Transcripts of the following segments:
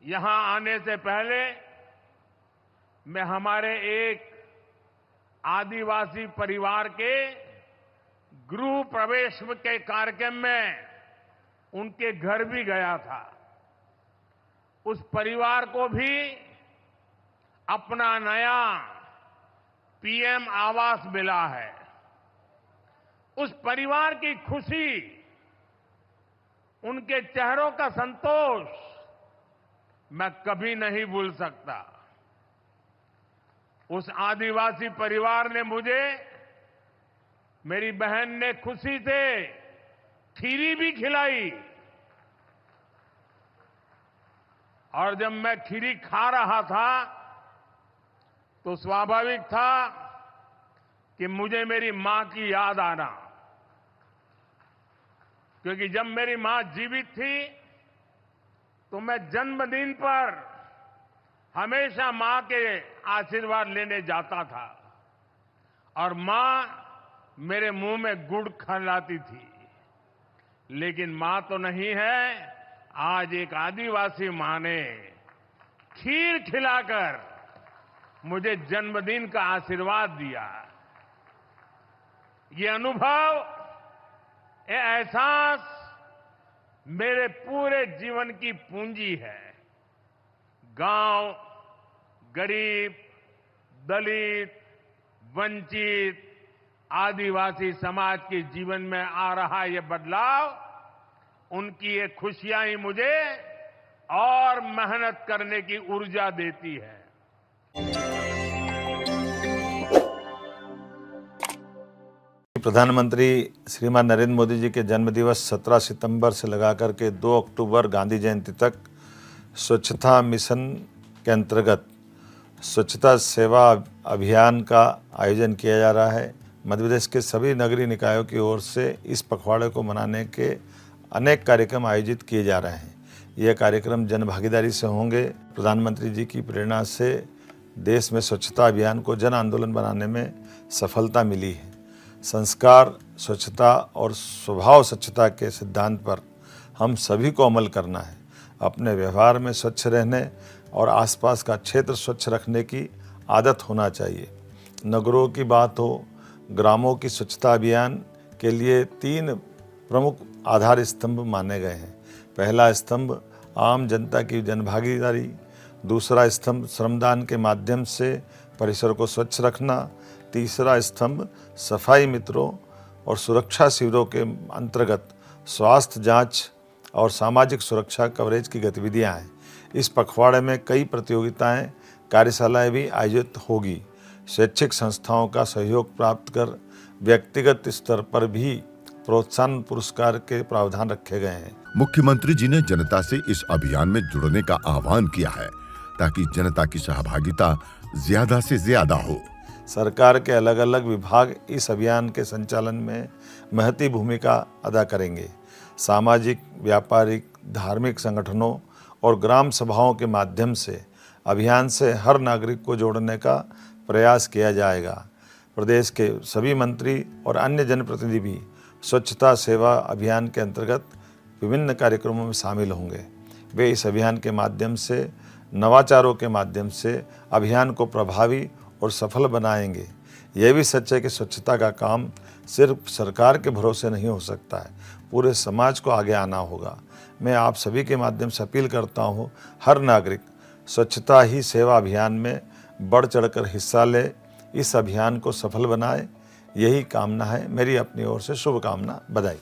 यहां आने से पहले मैं हमारे एक आदिवासी परिवार के गृह प्रवेश के कार्यक्रम में उनके घर भी गया था। उस परिवार को भी अपना नया पीएम आवास मिला है। उस परिवार की खुशी, उनके चेहरों का संतोष मैं कभी नहीं भूल सकता। उस आदिवासी परिवार ने मुझे, मेरी बहन ने खुशी से खीरी भी खिलाई और जब मैं खीरी खा रहा था तो स्वाभाविक था कि मुझे मेरी मां की याद आना, क्योंकि जब मेरी मां जीवित थी तो मैं जन्मदिन पर हमेशा मां के आशीर्वाद लेने जाता था और मां मेरे मुंह में गुड़ खिलाती थी। लेकिन मां तो नहीं है, आज एक आदिवासी मां ने खीर खिलाकर मुझे जन्मदिन का आशीर्वाद दिया। ये अनुभव, ये एहसास मेरे पूरे जीवन की पूंजी है। गांव, गरीब, दलित, वंचित, आदिवासी समाज के जीवन में आ रहा ये बदलाव, उनकी ये खुशियां ही मुझे और मेहनत करने की ऊर्जा देती है। प्रधानमंत्री श्रीमान नरेंद्र मोदी जी के जन्मदिवस 17 सितंबर से लगाकर के 2 अक्टूबर गांधी जयंती तक स्वच्छता मिशन के अंतर्गत स्वच्छता सेवा अभियान का आयोजन किया जा रहा है। मध्य प्रदेश के सभी नगरीय निकायों की ओर से इस पखवाड़े को मनाने के अनेक कार्यक्रम आयोजित किए जा रहे हैं। यह कार्यक्रम जन भागीदारी से होंगे। प्रधानमंत्री जी की प्रेरणा से देश में स्वच्छता अभियान को जन आंदोलन बनाने में सफलता मिली है। संस्कार, स्वच्छता और स्वभाव स्वच्छता के सिद्धांत पर हम सभी को अमल करना है। अपने व्यवहार में स्वच्छ रहने और आसपास का क्षेत्र स्वच्छ रखने की आदत होना चाहिए। नगरों की बात हो, ग्रामों की स्वच्छता अभियान के लिए 3 प्रमुख आधार स्तंभ माने गए हैं। पहला स्तंभ आम जनता की जनभागीदारी, दूसरा स्तंभ श्रमदान के माध्यम से परिसर को स्वच्छ रखना, तीसरा स्तंभ सफाई मित्रों और सुरक्षा शिविरों के अंतर्गत स्वास्थ्य जांच और सामाजिक सुरक्षा कवरेज की गतिविधियां हैं। इस पखवाड़े में कई प्रतियोगिताएं, कार्यशालाएं भी आयोजित होगी। शैक्षिक संस्थाओं का सहयोग प्राप्त कर व्यक्तिगत स्तर पर भी प्रोत्साहन पुरस्कार के प्रावधान रखे गए हैं। मुख्यमंत्री जी ने जनता से इस अभियान में जुड़ने का आह्वान किया है ताकि जनता की सहभागिता ज्यादा से ज्यादा हो। सरकार के अलग अलग विभाग इस अभियान के संचालन में महती भूमिका अदा करेंगे। सामाजिक, व्यापारिक, धार्मिक संगठनों और ग्राम सभाओं के माध्यम से अभियान से हर नागरिक को जोड़ने का प्रयास किया जाएगा। प्रदेश के सभी मंत्री और अन्य जनप्रतिनिधि भी स्वच्छता सेवा अभियान के अंतर्गत विभिन्न कार्यक्रमों में शामिल होंगे। वे इस अभियान के माध्यम से, नवाचारों के माध्यम से अभियान को प्रभावी और सफल बनाएंगे। यह भी सच है कि स्वच्छता का काम सिर्फ सरकार के भरोसे नहीं हो सकता है, पूरे समाज को आगे आना होगा। मैं आप सभी के माध्यम से अपील करता हूँ, हर नागरिक स्वच्छता ही सेवा अभियान में बढ़ चढ़कर हिस्सा ले, इस अभियान को सफल बनाए। यही कामना है। मेरी अपनी ओर से शुभकामना, बधाई।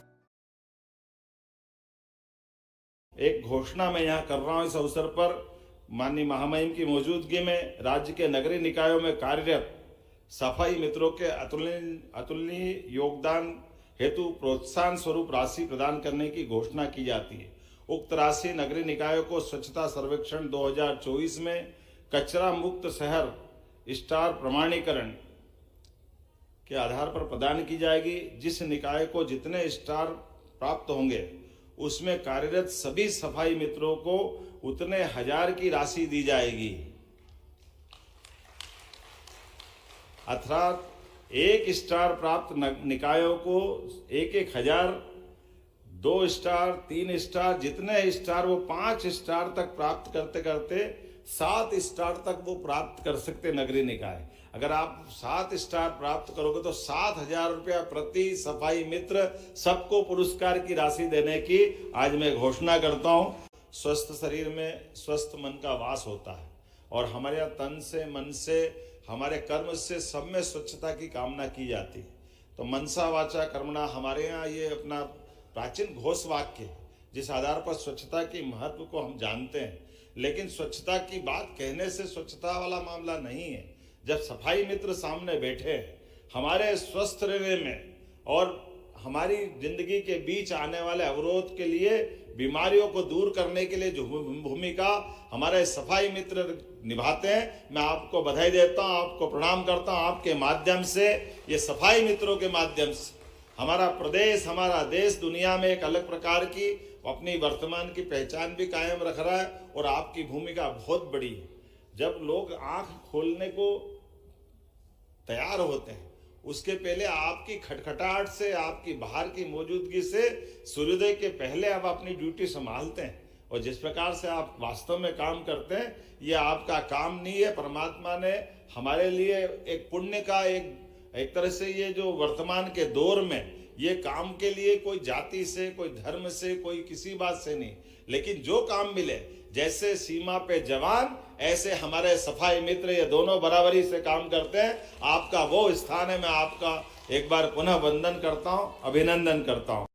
एक घोषणा मैं यहाँ कर रहा हूँ इस अवसर पर। माननीय महामहिम की मौजूदगी में राज्य के नगरीय निकायों में कार्यरत सफाई मित्रों के अतुलनीय योगदान हेतु प्रोत्साहन स्वरूप राशि प्रदान करने की घोषणा की जाती है। उक्त राशि नगरीय निकायों को स्वच्छता सर्वेक्षण 2024 में कचरा मुक्त शहर स्टार प्रमाणीकरण के आधार पर प्रदान की जाएगी। जिस निकाय को जितने स्टार प्राप्त होंगे उसमें कार्यरत सभी सफाई मित्रों को उतने 1000 की राशि दी जाएगी। अर्थात 1 स्टार प्राप्त निकायों को 1-1000, 2 स्टार, 3 स्टार, जितने स्टार वो 5 स्टार तक प्राप्त करते करते 7 स्टार तक वो प्राप्त कर सकते नगरीय निकाय। अगर आप 7 स्टार प्राप्त करोगे तो 7,000 रुपया प्रति सफाई मित्र सबको पुरस्कार की राशि देने की आज मैं घोषणा करता हूं। स्वस्थ शरीर में स्वस्थ मन का वास होता है और हमारे यहाँ तन से, मन से, हमारे कर्म से सब में स्वच्छता की कामना की जाती है। तो मनसा वाचा कर्मणा हमारे यहाँ ये अपना प्राचीन घोष वाक्य है, जिस आधार पर स्वच्छता की महत्व को हम जानते हैं। लेकिन स्वच्छता की बात कहने से स्वच्छता वाला मामला नहीं है। जब सफाई मित्र सामने बैठे हमारे स्वस्थ रहने में और हमारी जिंदगी के बीच आने वाले अवरोध के लिए, बीमारियों को दूर करने के लिए जो भूमिका हमारे सफाई मित्र निभाते हैं, मैं आपको बधाई देता हूं, आपको प्रणाम करता हूं। आपके माध्यम से, ये सफाई मित्रों के माध्यम से हमारा प्रदेश, हमारा देश दुनिया में एक अलग प्रकार की अपनी वर्तमान की पहचान भी कायम रख रहा है और आपकी भूमिका बहुत बड़ी है। जब लोग आंख खोलने को तैयार होते हैं उसके पहले आपकी खटखटाहट से, आपकी बाहर की मौजूदगी से सूर्योदय के पहले आप अपनी ड्यूटी संभालते हैं। और जिस प्रकार से आप वास्तव में काम करते हैं, ये आपका काम नहीं है, परमात्मा ने हमारे लिए एक पुण्य का एक तरह से ये जो वर्तमान के दौर में ये काम के लिए कोई जाति से, कोई धर्म से, कोई किसी बात से नहीं, लेकिन जो काम मिले, जैसे सीमा पे जवान ऐसे हमारे सफाई मित्र, ये दोनों बराबरी से काम करते हैं। आपका वो स्थान है, मैं आपका एक बार पुनः वंदन करता हूं, अभिनंदन करता हूं।